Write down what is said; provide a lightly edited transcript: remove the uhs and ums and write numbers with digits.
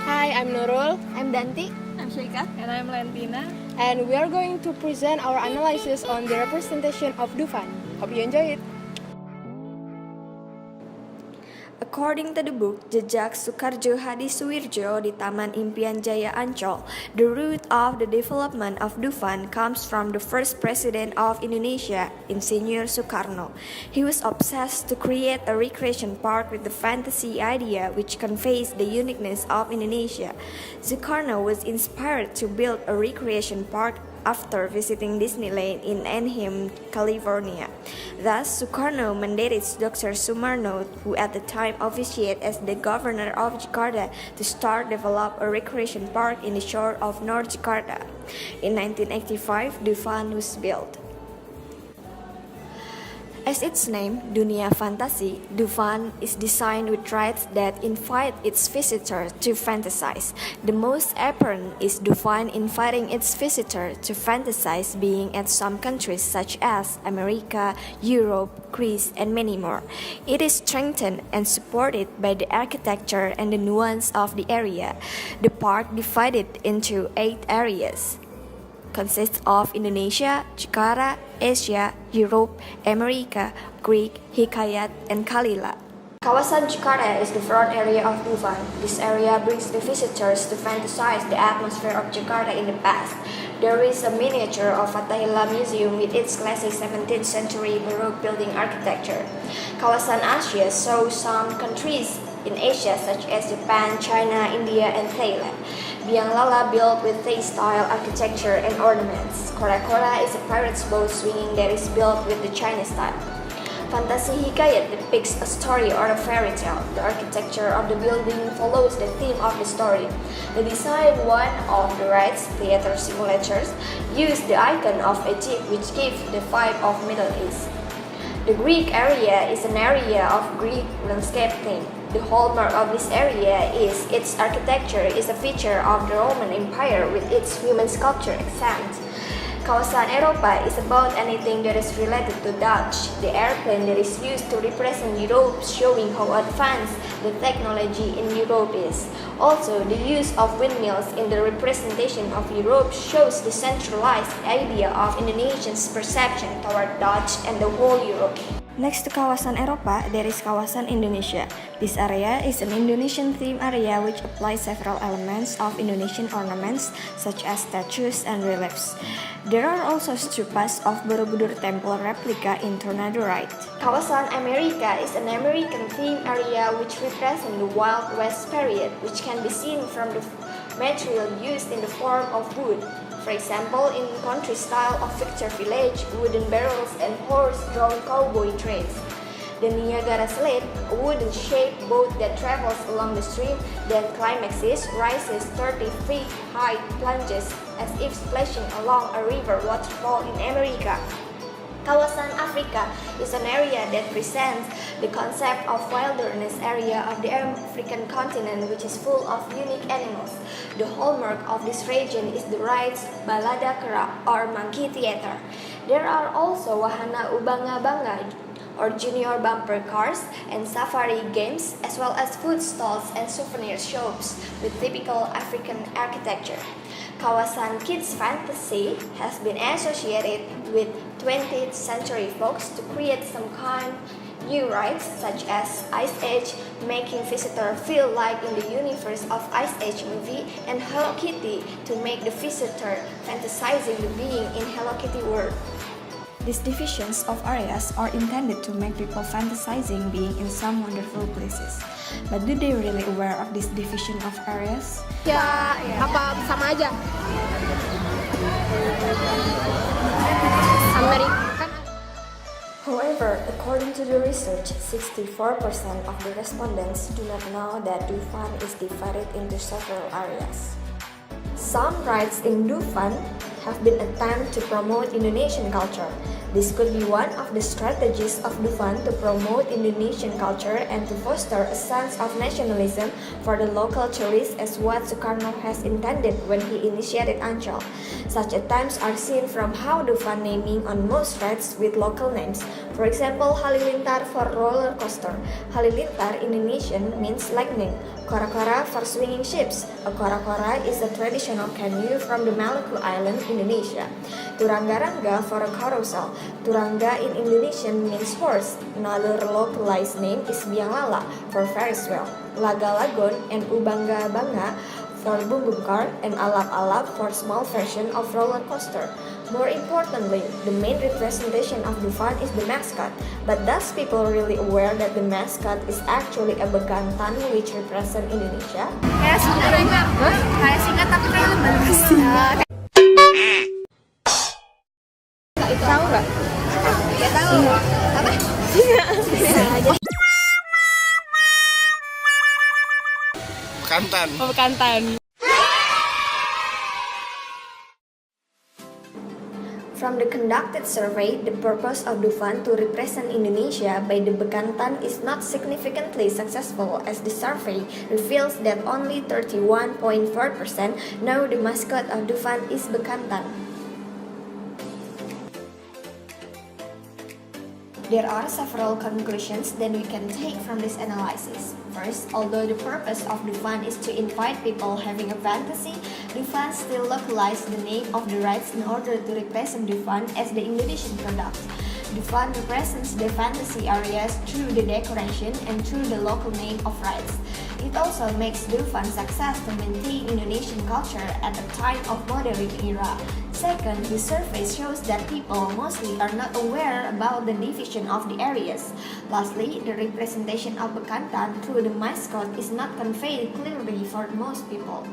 Hi, I'm Nurul, I'm Danti. I'm Sheikah. And I'm Lentina. and we are going to present our analysis on the representation of Dufan. Hope you enjoy it. According to the book Jejak Soekarjo Hadisuwirjo di Taman Impian Jaya Ancol, the root of the development of Dufan comes from the first president of Indonesia, Insinyur Soekarno. He was obsessed to create a recreation park with the fantasy idea which conveys the uniqueness of Indonesia. Soekarno was inspired to build a recreation park after visiting Disneyland in Anaheim, California. Thus, Soekarno mandated Dr. Sumarno, who at the time officiated as the governor of Jakarta, to start develop a recreation park in the shore of North Jakarta. In 1985, Dufan was built. As its name, Dunia Fantasi, Dufan is designed with rides that invite its visitor to fantasize. The most apparent is Dufan inviting its visitor to fantasize being at some countries such as America, Europe, Greece, and many more. It is strengthened and supported by the architecture and the nuance of the area. The park divided into 8 areas. Consists of Indonesia, Jakarta, Asia, Europe, America, Greek, Hikayat, and Kalila. Kawasan Jakarta is the front area of Dufan. This area brings the visitors to fantasize the atmosphere of Jakarta in the past. There is a miniature of Fathahillah Museum with its classic 17th century Baroque building architecture. Kawasan Asia shows some countries in Asia such as Japan, China, India, and Thailand. Biang Lala built with Thai-style architecture and ornaments. Kora Kora is a pirate's boat swinging that is built with the Chinese style. Fantasy Hikayat depicts a story or a fairy tale. The architecture of the building follows the theme of the story. The design one of the rides, theater simulators, used the icon of Egypt which gives the vibe of Middle East. The Greek area is an area of Greek landscape theme. The hallmark of this area is its architecture is a feature of the Roman Empire with its human sculpture extant. Kawasan Eropa is about anything that is related to Dutch, the airplane that is used to represent Europe, showing how advanced the technology in Europe is. Also, the use of windmills in the representation of Europe shows the centralized idea of Indonesians' perception toward Dutch and the whole Europe. Next to Kawasan Eropa, there is Kawasan Indonesia. This area is an Indonesian theme area which applies several elements of Indonesian ornaments such as statues and reliefs. There are also stupas of Borobudur Temple replica in Tornado Ride. Kawasan America is an American theme area which represents the Wild West period, which can be seen from the material used in the form of wood. For example, in country style of Victor Village, wooden barrels and horse-drawn cowboy trains. The Niagara Sled, a wooden-shaped boat that travels along the stream, then climaxes, rises 30 feet high, plunges as if splashing along a river waterfall in America. Kawasan Africa is an area that presents the concept of wilderness area of the African continent, which is full of unique animals. The hallmark of this region is the rides Balada Kera or Monkey Theater. There are also Wahana Ubanga Banga or junior bumper cars and safari games, as well as food stalls and souvenir shops with typical African architecture. Kawasan Kids Fantasy has been associated with 20th century folks to create some kind new rides such as Ice Age, making visitors feel like in the universe of Ice Age movie, and Hello Kitty to make the visitor fantasizing the being in Hello Kitty world. These divisions of areas are intended to make people fantasizing being in some wonderful places. But do they really aware of this division of areas? Ya, apa sama aja? Amerika. However, according to the research, 64% of the respondents do not know that Dufan is divided into several areas. Some rides in Dufan have been attempted to promote Indonesian culture. This could be one of the strategies of Dufan to promote Indonesian culture and to foster a sense of nationalism for the local tourists as what Sukarno has intended when he initiated Ancol. Such attempts are seen from how Dufan naming on most rides with local names. For example, Halilintar for roller coaster. Halilintar in Indonesian means lightning. Kora-kora for swinging ships. A kora-kora is a traditional canoe from the Maluku Island, Indonesia. Turanga-ranga for a carousel. Turanga in Indonesian means horse. Another localized name is Biang Lala for Ferris wheel. Laga-lagon and Ubangga-bangga for boom boom car, and alap-alap for small version of roller coaster. More importantly, the main representation of Dufan is the mascot. But does people really aware that the mascot is actually a bekantan which represent Indonesia? Kayak singkat tapi kayak bagus. Tahu nggak? Ya tahu. Apa? Bekantan. Oh, bekantan. From the conducted survey, the purpose of Dufan to represent Indonesia by the Bekantan is not significantly successful, as the survey reveals that only 31.4% know the mascot of Dufan is Bekantan. There are several conclusions that we can take from this analysis. First, although the purpose of Dufan is to invite people having a fantasy, Dufan still localized the name of the rides in order to represent Dufan as the Indonesian product. Dufan represents the fantasy areas through the decoration and through the local name of rides. It also makes Dufan success to maintain Indonesian culture at the time of modern era. Second, the survey shows that people mostly are not aware about the division of the areas. Lastly, the representation of Bekantan through the mascot is not conveyed clearly for most people.